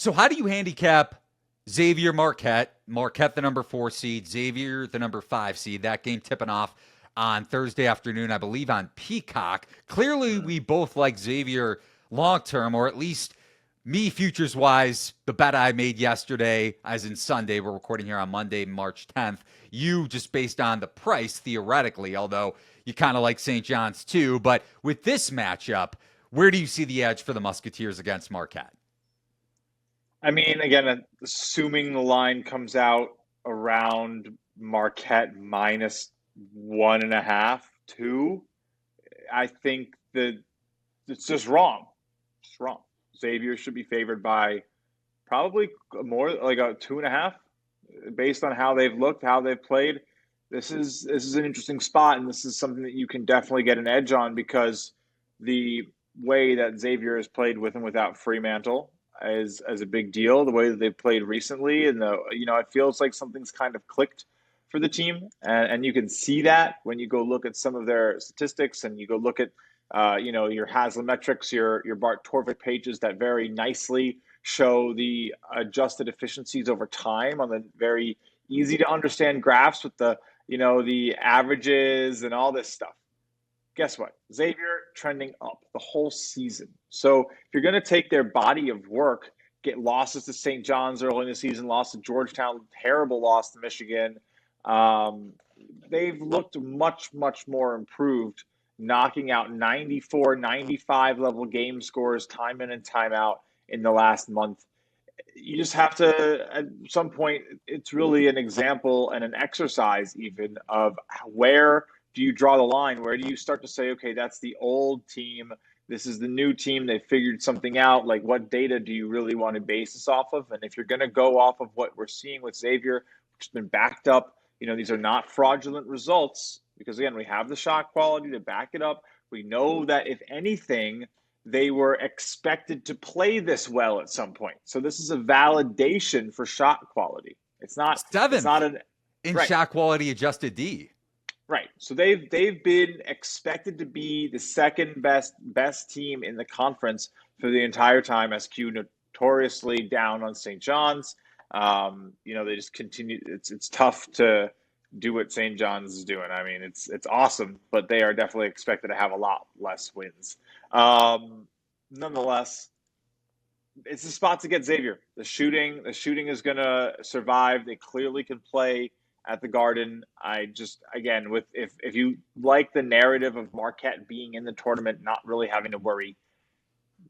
So how do you handicap Xavier Marquette? Marquette, the number 4 seed, Xavier, the number 5 seed. That game tipping off on Thursday afternoon, I believe, on Peacock. Clearly, we both like Xavier long term, or at least me futures wise. The bet I made yesterday, as in Sunday, we're recording here on Monday, March 10th. You just based on the price, theoretically, although you kind of like St. John's too. But with this matchup, where do you see the edge for the Musketeers against Marquette? I mean, again, assuming the line comes out around Marquette minus 1.5, 2, I think that it's just wrong. It's wrong. Xavier should be favored by probably more like a 2.5, based on how they've looked, how they've played. This is an interesting spot, and this is something that you can definitely get an edge on because the way that Xavier has played with and without Fremantle is as a big deal. The way that they've played recently, and it feels like something's kind of clicked for the team, and you can see that when you go look at some of their statistics and you go look at your Haslametrics, your Bart Torvik pages that very nicely show the adjusted efficiencies over time on the very easy to understand graphs with the averages and all this stuff. Guess what? Xavier trending up the whole season. So if you're going to take their body of work, get losses to St. John's early in the season, loss to Georgetown, terrible loss to Michigan, they've looked much, much more improved, knocking out 94, 95 level game scores time in and time out in the last month. You just have to, at some point, it's really an example and an exercise even of where do you draw the line? Where do you start to say, okay, that's the old team. This is the new team. They figured something out. Like, what data do you really want to base this off of? And if you're going to go off of what we're seeing with Xavier, which has been backed up, these are not fraudulent results because, again, we have the shot quality to back it up. We know that, if anything, they were expected to play this well at some point. So this is a validation for shot quality. It's not 7th in right. shot quality adjusted D. Right. So they've been expected to be the second best team in the conference for the entire time. SQ notoriously down on St. John's. They just continue. It's tough to do what St. John's is doing. I mean, it's awesome, but they are definitely expected to have a lot less wins. Nonetheless, it's a spot to get Xavier. The shooting is going to survive. They clearly can play at the Garden. If you like the narrative of Marquette being in the tournament, not really having to worry,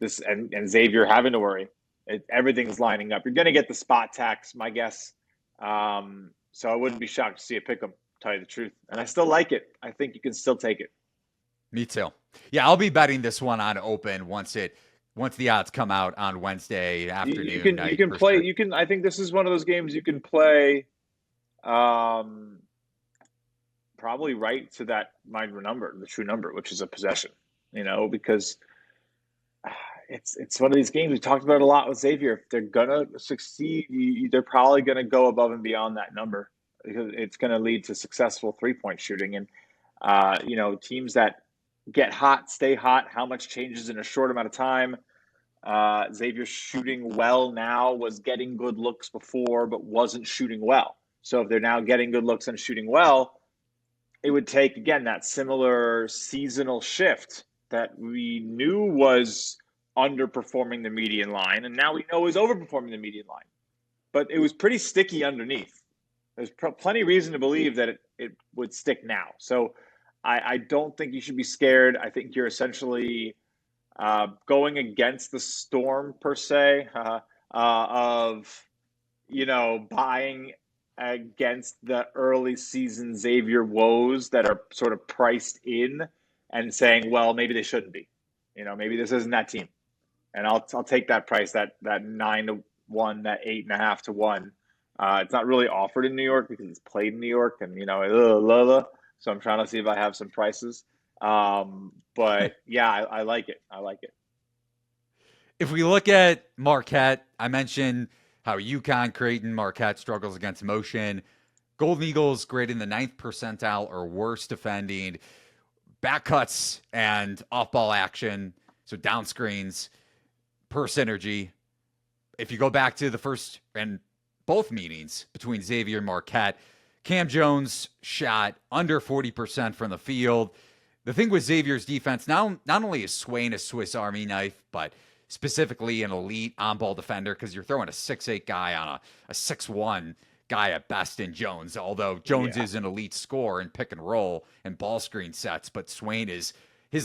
and Xavier having to worry, everything's lining up. You're going to get the spot tax, my guess. So I wouldn't be shocked to see a pick 'em, tell you the truth. And I still like it. I think you can still take it. Me too. Yeah, I'll be betting this one on open once the odds come out on Wednesday afternoon. You can play. Sure. You can. I think this is one of those games you can play. Probably right to that number, the true number, which is a possession. Because it's one of these games we talked about a lot with Xavier. If they're gonna succeed, they're probably gonna go above and beyond that number because it's gonna lead to successful 3-point shooting. And teams that get hot, stay hot. How much changes in a short amount of time? Xavier's shooting well now, was getting good looks before, but wasn't shooting well. So if they're now getting good looks and shooting well, it would take, again, that similar seasonal shift that we knew was underperforming the median line, and now we know is overperforming the median line. But it was pretty sticky underneath. There's plenty of reason to believe that it would stick now. So I don't think you should be scared. I think you're essentially going against the storm, per se, of buying against the early season Xavier woes that are sort of priced in and saying, well, maybe they shouldn't be. Maybe this isn't that team. And I'll take that price, that 9-1, that 8.5 to 1. It's not really offered in New York because it's played in New York, and so I'm trying to see if I have some prices. But yeah, I like it. I like it. If we look at Marquette, I mentioned how UConn, Creighton, Marquette struggles against motion. Golden Eagles graded in the 9th percentile or worse defending back cuts and off-ball action, so down screens per synergy. if you go back to the first and both meetings between Xavier and Marquette, Cam Jones shot under 40% from the field. The thing with Xavier's defense, not only is Swain a Swiss Army knife, but specifically an elite on-ball defender, because you're throwing a 6'8 guy on a 6'1 guy at best in Jones, although Jones is an elite scorer in pick and roll and ball screen sets, but Swain his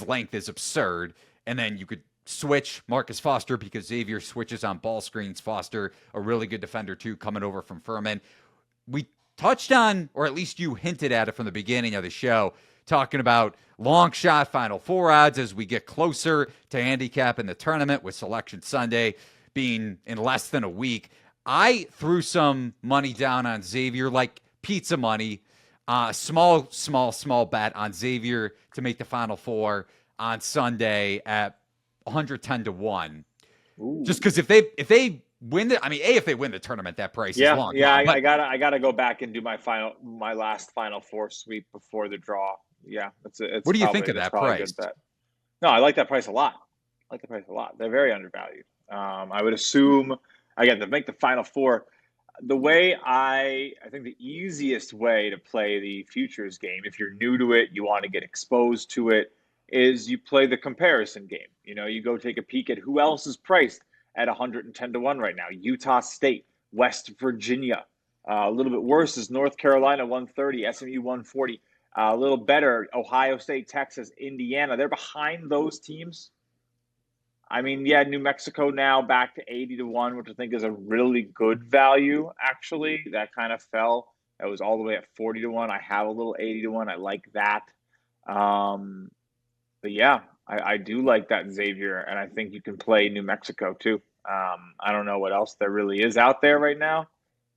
length is absurd. And then you could switch Marcus Foster because Xavier switches on ball screens. Foster, a really good defender too, coming over from Furman. We touched on, or at least you hinted at it from the beginning of the show, talking about long shot Final Four odds as we get closer to handicap in the tournament, with Selection Sunday being in less than a week. I threw some money down on Xavier, like pizza money, small bet on Xavier to make the Final Four on Sunday at 110-1. Ooh. Just because if they win if they win the tournament, that price is long. Yeah, I gotta go back and do my last Final Four sweep before the draw. Yeah, it's what do you think of that price? No, I like that price a lot. They're very undervalued. I would assume, again, to make the Final Four, the way I think the easiest way to play the futures game, if you're new to it, you want to get exposed to it, is you play the comparison game. You know, you go take a peek at who else is priced at 110-1 right now. Utah State, West Virginia. A little bit worse is North Carolina 130, SMU 140. A little better, Ohio State, Texas, Indiana. They're behind those teams. I mean, yeah, New Mexico now back to 80-1, which I think is a really good value, actually. That kind of fell. That was all the way at 40-1. I have a little 80-1. I like that. But yeah, I do like that Xavier, and I think you can play New Mexico too. I don't know what else there really is out there right now,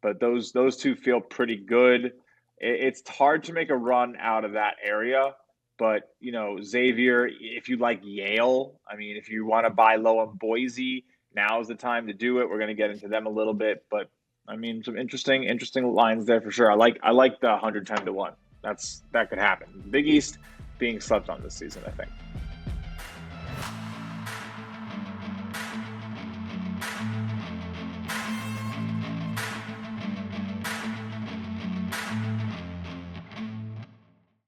but those two feel pretty good. It's hard to make a run out of that area, but you know, Xavier, if you like Yale, I mean, if you want to buy low on Boise, now's the time to do it. We're going to get into them a little bit, but I mean, some interesting lines there for sure. I like the 110-1. That could happen. Big East being slept on this season, I think.